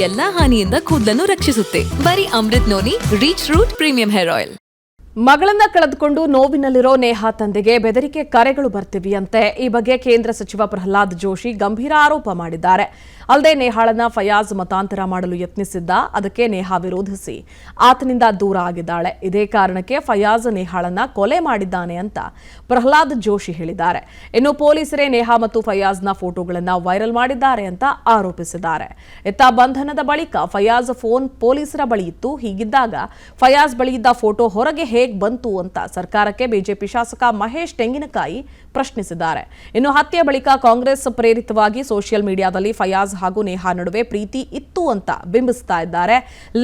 ಎಲ್ಲಾ ಹಾನಿಯಿಂದ ಕೂದಲನ್ನು ರಕ್ಷಿಸುತ್ತೆ. ಬರೀ Amrut noni reach root premium hair oil. ಮಗಳನ್ನ ಕಳೆದುಕೊಂಡು ನೋವಿನಲ್ಲಿರೋ ನೇಹಾ ತಂದೆಗೆ ಬೆದರಿಕೆ ಕರೆಗಳು ಬರ್ತಿವೆಯಂತೆ. ಈ ಬಗ್ಗೆ ಕೇಂದ್ರ ಸಚಿವ ಪ್ರಹ್ಲಾದ್ ಜೋಶಿ ಗಂಭೀರ ಆರೋಪ ಮಾಡಿದ್ದಾರೆ. ಅಲ್ಲದೆ ನೇಹಾಳನ್ನ ಫಯಾಜ್ ಮತಾಂತರ ಮಾಡಲು ಯತ್ನಿಸಿದ್ದ, ಅದಕ್ಕೆ ನೇಹಾ ವಿರೋಧಿಸಿ ಆತನಿಂದ ದೂರ ಆಗಿದ್ದಾಳೆ. ಇದೇ ಕಾರಣಕ್ಕೆ ಫಯಾಜ್ ನೇಹಾಳನ್ನ ಕೊಲೆ ಮಾಡಿದ್ದಾನೆ ಅಂತ ಪ್ರಹ್ಲಾದ್ ಜೋಶಿ ಹೇಳಿದ್ದಾರೆ. ಇನ್ನು ಪೊಲೀಸರೇ ನೇಹಾ ಮತ್ತು ಫಯಾಜ್ನ ಫೋಟೋಗಳನ್ನು ವೈರಲ್ ಮಾಡಿದ್ದಾರೆ ಅಂತ ಆರೋಪಿಸಿದ್ದಾರೆ. ಇತ್ತ ಬಂಧನದ ಬಳಿಕ ಫಯಾಜ್ ಫೋನ್ ಪೊಲೀಸರ ಬಳಿ ಇತ್ತು. ಹೀಗಿದ್ದಾಗ ಫಯಾಜ್ ಬಳಿ ಇದ್ದ ಫೋಟೋ ಹೊರಗೆ ಹೇಗೆ ಬಂತು ಅಂತ ಸರ್ಕಾರಕ್ಕೆ ಬಿಜೆಪಿ ಶಾಸಕ ಮಹೇಶ್ ತೆಂಗಿನಕಾಯಿ ಪ್ರಶ್ನಿಸಿದ್ದಾರೆ. ಇನ್ನು ಹತ್ಯೆ ಬಳಿಕ ಕಾಂಗ್ರೆಸ್ ಪ್ರೇರಿತವಾಗಿ ಸೋಷಿಯಲ್ ಮೀಡಿಯಾದಲ್ಲಿ ಫಯಾಜ್ ಹಾಗೂ ನೇಹಾ ನಡುವೆ ಪ್ರೀತಿ ಇತ್ತು ಅಂತ ಬಿಂಬಿಸ್ತಾ ಇದ್ದಾರೆ.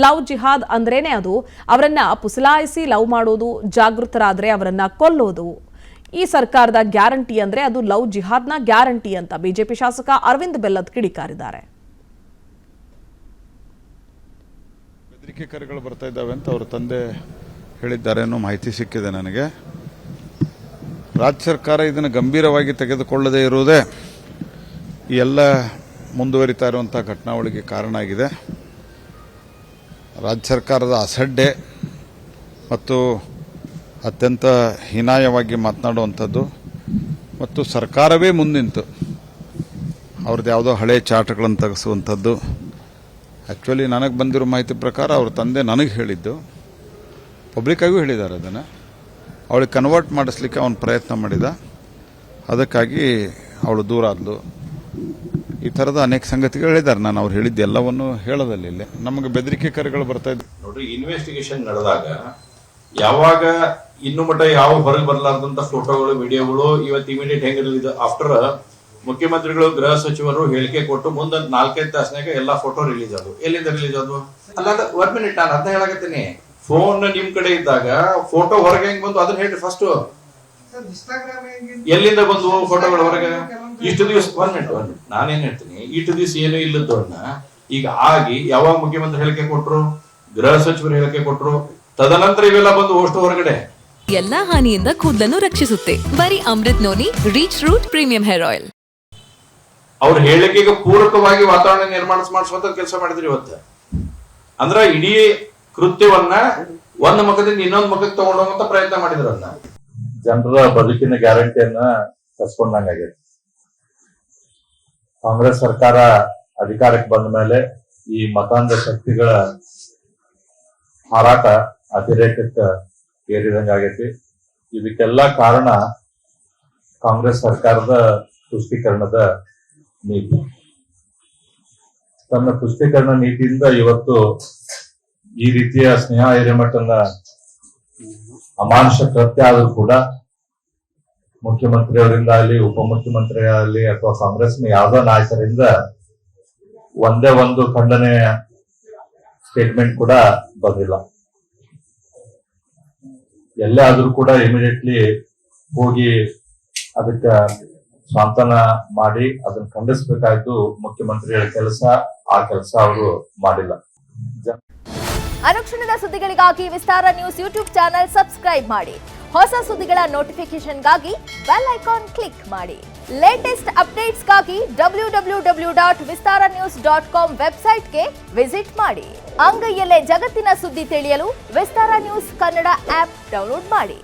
ಲವ್ ಜಿಹಾದ್ ಅಂದ್ರೇನೆ ಅದು. ಅವರನ್ನ ಪುಸಲಾಯಿಸಿ ಲವ್ ಮಾಡೋದು, ಜಾಗೃತರಾದ್ರೆ ಅವರನ್ನ ಕೊಲ್ಲೋದು. ಈ ಸರ್ಕಾರದ ಗ್ಯಾರಂಟಿ ಅಂದ್ರೆ ಅದು ಲವ್ ಜಿಹಾದ್ನ ಗ್ಯಾರಂಟಿ ಅಂತ ಬಿಜೆಪಿ ಶಾಸಕ ಅರವಿಂದ್ ಬೆಲ್ಲದ್ ಕಿಡಿಕಾರಿದ್ದಾರೆ. ಬೆದರಿಕೆ ಕರೆಗಳು ಬರ್ತಾ ಇದ್ದಾವೆ ಅಂತ ಅವರ ತಂದೆ ಹೇಳಿದ್ದಾರೆ ಅನ್ನೋ ಮಾಹಿತಿ ಸಿಕ್ಕಿದೆ ನನಗೆ. ರಾಜ್ಯ ಸರ್ಕಾರ ಇದನ್ನು ಗಂಭೀರವಾಗಿ ತೆಗೆದುಕೊಳ್ಳದೇ ಇರುವುದೇ ಈ ಎಲ್ಲ ಮುಂದುವರಿತಾ ಇರುವಂಥ ಘಟನಾವಳಿಗೆ ಕಾರಣ ಆಗಿದೆ. ರಾಜ್ಯ ಸರ್ಕಾರದ ಅಸಡ್ಡೆ ಮತ್ತು ಅತ್ಯಂತ ಹೀನಾಯವಾಗಿ ಮಾತನಾಡುವಂಥದ್ದು ಮತ್ತು ಸರ್ಕಾರವೇ ಮುಂದಿಂತು ಅವ್ರದ್ದು ಯಾವುದೋ ಹಳೆ ಚಾಟಗಳನ್ನು ತೆಗೆಸುವಂಥದ್ದು. ಆ್ಯಕ್ಚುಲಿ ನನಗೆ ಬಂದಿರೋ ಮಾಹಿತಿ ಪ್ರಕಾರ ಅವ್ರ ತಂದೆ ನನಗೆ ಹೇಳಿದ್ದು, ಪಬ್ಲಿಕ್ಕಾಗೂ ಹೇಳಿದ್ದಾರೆ. ಅದನ್ನು ಅವಳಿಗೆ ಕನ್ವರ್ಟ್ ಮಾಡಿಸ್ಲಿಕ್ಕೆ ಅವನು ಪ್ರಯತ್ನ ಮಾಡಿದ. ಅದಕ್ಕಾಗಿ ಅವಳು ದೂರ ಆದ್ಲು. ಈ ಥರದ ಅನೇಕ ಸಂಗತಿಗಳು ಹೇಳಿದ್ದಾರೆ. ನಾನು ಅವ್ರು ಹೇಳಿದ್ದು ಎಲ್ಲವನ್ನು ಹೇಳೋದಲ್ಲಿ ಇಲ್ಲಿ ನಮಗೆ ಬೆದರಿಕೆ ಕರೆಗಳು ಬರ್ತಾ ಇದ್ದೆ. ನೋಡ್ರಿ, ಇನ್ವೆಸ್ಟಿಗೇಷನ್ ನಡೆದಾಗ ಯಾವಾಗ ಇನ್ನು ಮಟ್ಟ ಯಾವ ಹೊರಗೆ ಬರಲಾರ್ದಂತ ಫೋಟೋಗಳು, ವಿಡಿಯೋಗಳು ಇವತ್ತು ಇಮಿಡಿಯೇಟ್ ಹೆಂಗ್ ರಿಲೀಸ್ ಆಫ್ಟರ್ ಮುಖ್ಯಮಂತ್ರಿಗಳು, ಗೃಹ ಸಚಿವರು ಹೇಳಿಕೆ ಕೊಟ್ಟು ಮುಂದೆ 4-5 ತಾಸನಾಗ ಎಲ್ಲಾ ಫೋಟೋ ರಿಲೀಸ್ ಆದವು. ಎಲ್ಲಿಂದ ರಿಲೀಸ್ ಆದವು? ಅಲ್ಲ, 1 ಮಿನಿಟ್, ನಾನು ಅದನ್ನ ಹೇಳಕತ್ತೀನಿ. ಫೋನ್ ನಿಮ್ ಕಡೆ ಇದ್ದಾಗ ಫೋಟೋ ಹೊರಗೆ ಹೆಂಗ್ ಬಂತು ಅದನ್ನ ಹೇಳ್ರಿ ಫಸ್ಟ್. ಎಲ್ಲಿಂದ ಬಂದು ಫೋಟೋಗಳು ಹೊರಗೆ? ಇಷ್ಟು ದಿವಸ 1 ಮಿನಿಟ್ ನಾನೇನ್ ಹೇಳ್ತೀನಿ, ಇಷ್ಟು ದಿವಸ ಏನು ಇಲ್ಲದವ್ರನ್ನ ಈಗ ಆಗಿ ಯಾವಾಗ ಮುಖ್ಯಮಂತ್ರಿ ಹೇಳಿಕೆ ಕೊಟ್ರು, ಗೃಹ ಸಚಿವರು ಹೇಳಿಕೆ ಕೊಟ್ರು, ತದನಂತರ ಇವೆಲ್ಲ ಬಂದು ಅಷ್ಟು ಹೊರಗಡೆ. ಎಲ್ಲಾ ಹಾನಿಯಿಂದ ಕೂದಲನ್ನು ರಕ್ಷಿಸುತ್ತೆ. ಬರೀ Amrut noni reach root premium hair oil. ಅವ್ರ ಹೇಳಿಕೆಗೆ ಪೂರಕವಾಗಿ ವಾತಾವರಣ ನಿರ್ಮಾಣ ಮಾಡಿಸುವಂತ ಕೆಲಸ ಮಾಡಿದ್ರಿ ಇವತ್ತು. ಅಂದ್ರ ಇಡೀ ಕೃತ್ಯವನ್ನ ಒಂದು ಮುಖದಿಂದ ಇನ್ನೊಂದು ಮುಖಕ್ಕೆ ತಗೊಂಡೋಗಂತ ಪ್ರಯತ್ನ ಮಾಡಿದ್ರನ್ನ. ಜನರ ಬದುಕಿನ ಗ್ಯಾರಂಟಿಯನ್ನ ಕಸ್ಕೊಂಡಂಗಾಗಿದೆ. ಕಾಂಗ್ರೆಸ್ ಸರ್ಕಾರ ಅಧಿಕಾರಕ್ಕೆ ಬಂದ ಮೇಲೆ ಈ ಮತಾಂಧ ಶಕ್ತಿಗಳ ಹಾರಾಟ ಅತಿರೇಕಕ್ಕೆ ಏರಿದಂಗಾಗೈತಿ. ಇದಕ್ಕೆಲ್ಲ ಕಾರಣ ಕಾಂಗ್ರೆಸ್ ಸರ್ಕಾರದ ತುಷ್ಟೀಕರಣದ ನೀತಿ. ತನ್ನ ತುಷ್ಟೀಕರಣ ನೀತಿಯಿಂದ ಇವತ್ತು ಈ ರೀತಿಯ ಸ್ನೇಹ ಹಿರೇಮಠನ ಅಮಾನುಷ ಕೃತ್ಯ ಆದ್ರೂ ಕೂಡ ಮುಖ್ಯಮಂತ್ರಿಯವರಿಂದ ಆಗಲಿ, ಉಪಮುಖ್ಯಮಂತ್ರಿ ಆಗಲಿ ಅಥವಾ ಕಾಂಗ್ರೆಸ್ನ ಯಾವುದೋ ನಾಯಕರಿಂದ ಒಂದೇ ಒಂದು ಖಂಡನೆ ಸ್ಟೇಟ್ಮೆಂಟ್ ಕೂಡ ಬಂದಿಲ್ಲ. ಎಲ್ಲೇ ಆದ್ರೂ ಕೂಡ ಇಮಿಡಿಯೇಟ್ಲಿ ಹೋಗಿ ಅದಕ್ಕೆ ಸಾಂತ್ವನ ಮಾಡಿ ಅದನ್ನ ಖಂಡಿಸಬೇಕಾಯ್ತು ಮುಖ್ಯಮಂತ್ರಿಗಳ ಕೆಲಸ. ಆ ಕೆಲಸ ಅವರು ಮಾಡಿಲ್ಲ. ಅನುಕ್ಷಣದ ಸುದ್ದಿಗಳಿಗಾಗಿ ವಿಸ್ತಾರ ನ್ಯೂಸ್ ಯೂಟ್ಯೂಬ್ ಚಾನೆಲ್ ಸಬ್ಸ್ಕ್ರೈಬ್ ಮಾಡಿ. ಹೊಸ ಸುದ್ದಿಗಳ ನೋಟಿಫಿಕೇಶನ್ಗಾಗಿ ಬೆಲ್ ಐಕಾನ್ ಕ್ಲಿಕ್ ಮಾಡಿ. ಲೇಟೆಸ್ಟ್ ಅಪ್ಡೇಟ್ಸ್ಗಾಗಿ www.vistaranews.com ವೆಬ್ಸೈಟ್ಗೆ ವಿಸಿಟ್ ಮಾಡಿ. ಅಂಗೈಯಲ್ಲೇ ಜಗತ್ತಿನ ಸುದ್ದಿ ತಿಳಿಯಲು ವಿಸ್ತಾರ ನ್ಯೂಸ್ ಕನ್ನಡ ಆಪ್ ಡೌನ್ಲೋಡ್ ಮಾಡಿ.